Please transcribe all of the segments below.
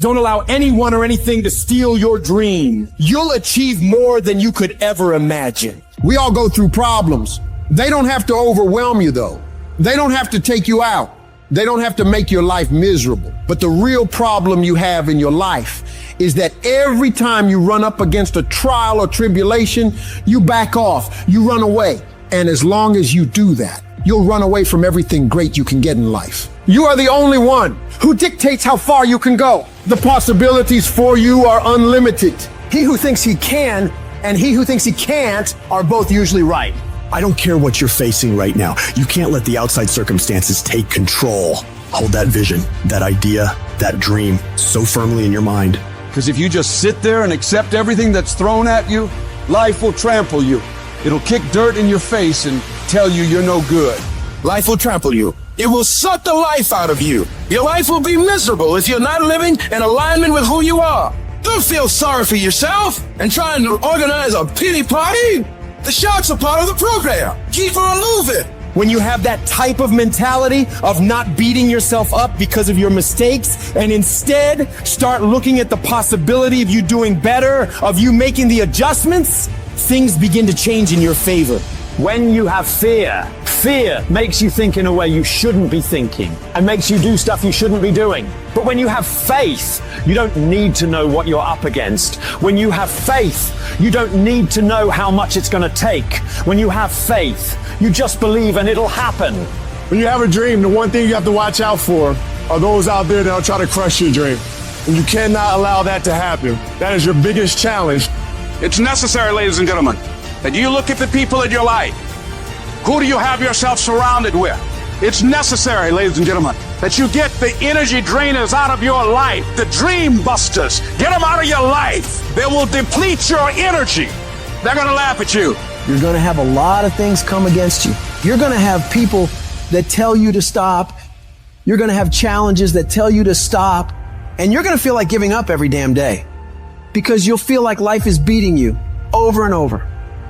Don't allow anyone or anything to steal your dream. You'll achieve more than you could ever imagine. We all go through problems. They don't have to overwhelm you though. They don't have to take you out. They don't have to make your life miserable. But the real problem you have in your life is that every time you run up against a trial or tribulation, you back off, you run away. And as long as you do that, you'll run away from everything great you can get in life. You are the only one who dictates how far you can go. The possibilities for you are unlimited. He who thinks he can and he who thinks he can't are both usually right. I don't care what you're facing right now. You can't let the outside circumstances take control. Hold that vision, that idea, that dream so firmly in your mind. Because if you just sit there and accept everything that's thrown at you, life will trample you. It'll kick dirt in your face and tell you you're no good. Life will trample you. It will suck the life out of you. Your life will be miserable if you're not living in alignment with who you are. Don't feel sorry for yourself and trying to organize a pity party. The sharks are part of the program. Keep on moving. When you have that type of mentality of not beating yourself up because of your mistakes and instead start looking at the possibility of you doing better, of you making the adjustments, things begin to change in your favor. When you have fear, fear makes you think in a way you shouldn't be thinking and makes you do stuff you shouldn't be doing. But when you have faith, you don't need to know what you're up against. When you have faith, you don't need to know how much it's going to take. When you have faith, you just believe and it'll happen. When you have a dream, the one thing you have to watch out for are those out there that'll try to crush your dream. And you cannot allow that to happen. That is your biggest challenge. It's necessary, ladies and gentlemen, that you look at the people in your life. Who do you have yourself surrounded with? It's necessary, ladies and gentlemen, that you get the energy drainers out of your life, the dream busters. Get them out of your life. They will deplete your energy. They're going to laugh at you. You're going to have a lot of things come against you. You're going to have people that tell you to stop. You're going to have challenges that tell you to stop. And you're going to feel like giving up every damn day because you'll feel like life is beating you over and over.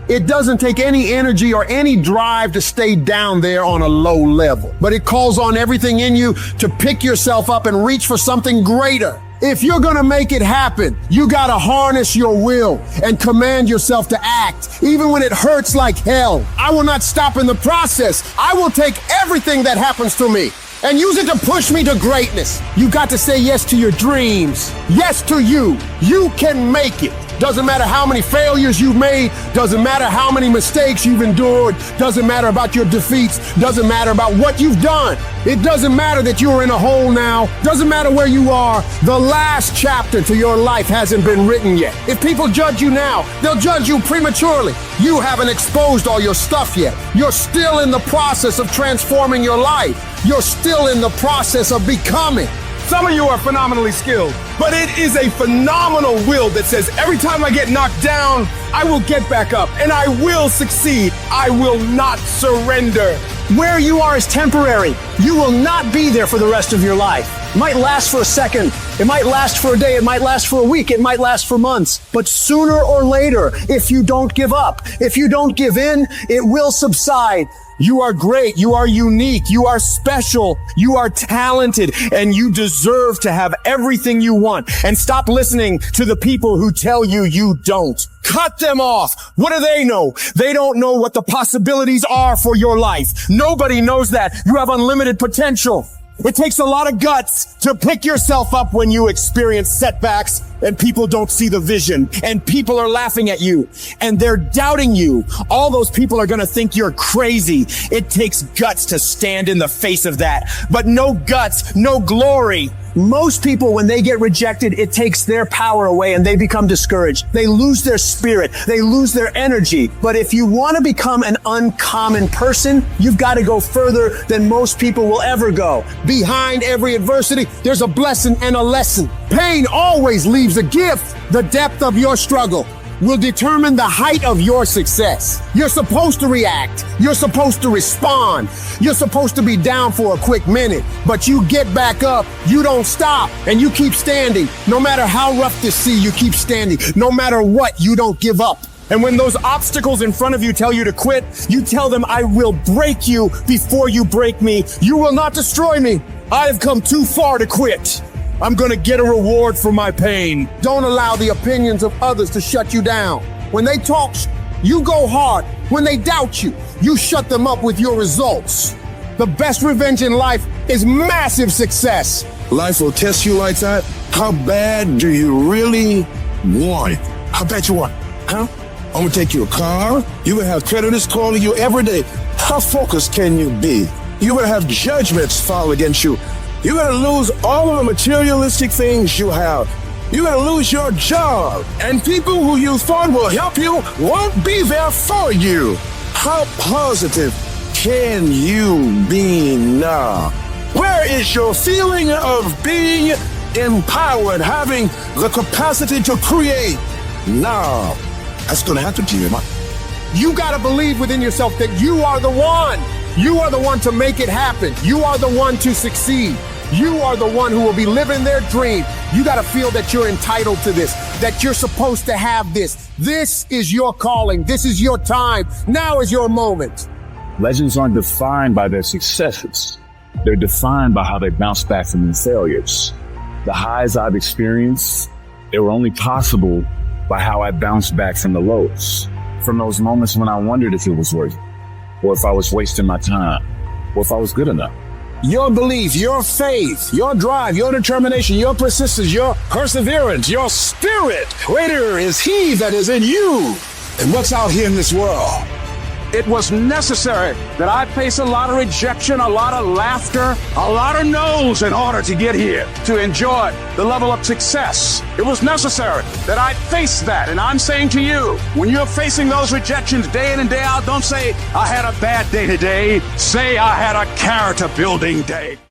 It doesn't take any energy or any drive to stay down there on a low level, but it calls on everything in you to pick yourself up and reach for something greater. If you're gonna make it happen, you gotta harness your will and command yourself to act, even when it hurts like hell. I will not stop in the process. I will take everything that happens to me and use it to push me to greatness. You got to say yes to your dreams. Yes to you. You can make it. Doesn't matter how many failures you've made, doesn't matter how many mistakes you've endured, doesn't matter about your defeats, doesn't matter about what you've done. It doesn't matter that you're in a hole now, doesn't matter where you are. The last chapter to your life hasn't been written yet. If people judge you now, they'll judge you prematurely. You haven't exposed all your stuff yet. You're still in the process of transforming your life. You're still in the process of becoming. Some of you are phenomenally skilled, but it is a phenomenal will that says every time I get knocked down, I will get back up and I will succeed. I will not surrender. Where you are is temporary. You will not be there for the rest of your life. It might last for a second. It might last for a day. It might last for a week. It might last for months. But sooner or later, if you don't give up, if you don't give in, it will subside. You are great. You are unique. You are special. You are talented, and you deserve to have everything you want. And stop listening to the people who tell you you don't. Cut them off. What do they know? They don't know what the possibilities are for your life. Nobody knows that. You have unlimited potential. It takes a lot of guts to pick yourself up when you experience setbacks and people don't see the vision and people are laughing at you and they're doubting you. All those people are going to think you're crazy. It takes guts to stand in the face of that, but no guts, no glory. Most people, when they get rejected, it takes their power away and they become discouraged. They lose their spirit. They lose their energy. But if you want to become an uncommon person, you've got to go further than most people will ever go. Behind every adversity, there's a blessing and a lesson. Pain always leaves a gift. The depth of your struggle will determine the height of your success. You're supposed to react. You're supposed to respond. You're supposed to be down for a quick minute, but you get back up. You don't stop and you keep standing. No matter how rough the sea, you keep standing. No matter what, you don't give up. And when those obstacles in front of you tell you to quit, you tell them, I will break you before you break me. You will not destroy me. I have come too far to quit. I'm gonna get a reward for my pain. Don't allow the opinions of others to shut you down. When they talk, you go hard. When they doubt you, you shut them up with your results. The best revenge in life is massive success. Life will test you like that. How bad do you really want it? How bad you want it? Huh? I'm gonna take you a car. You're gonna have creditors calling you every day. How focused can you be? You're gonna have judgments filed against you. You're gonna lose all of the materialistic things you have. You're gonna lose your job. And people who you thought will help you won't be there for you. How positive can you be now? Where is your feeling of being empowered, having the capacity to create now? That's gonna happen to you, man. You gotta believe within yourself that you are the one. You are the one to make it happen. You are the one to succeed. You are the one who will be living their dream. You gotta feel that you're entitled to this, that you're supposed to have this. This is your calling. This is your time. Now is your moment. Legends aren't defined by their successes. They're defined by how they bounce back from their failures. The highs I've experienced, they were only possible by how I bounced back from the lows. From those moments when I wondered if it was worth it, or if I was wasting my time, or if I was good enough. Your belief, your faith, your drive, your determination, your persistence, your perseverance, your spirit. Greater is He that is in you than what's out here in this world. It was necessary that I face a lot of rejection, a lot of laughter, a lot of no's in order to get here, to enjoy the level of success. It was necessary that I face that. And I'm saying to you, when you're facing those rejections day in and day out, don't say, I had a bad day today. Say, I had a character building day.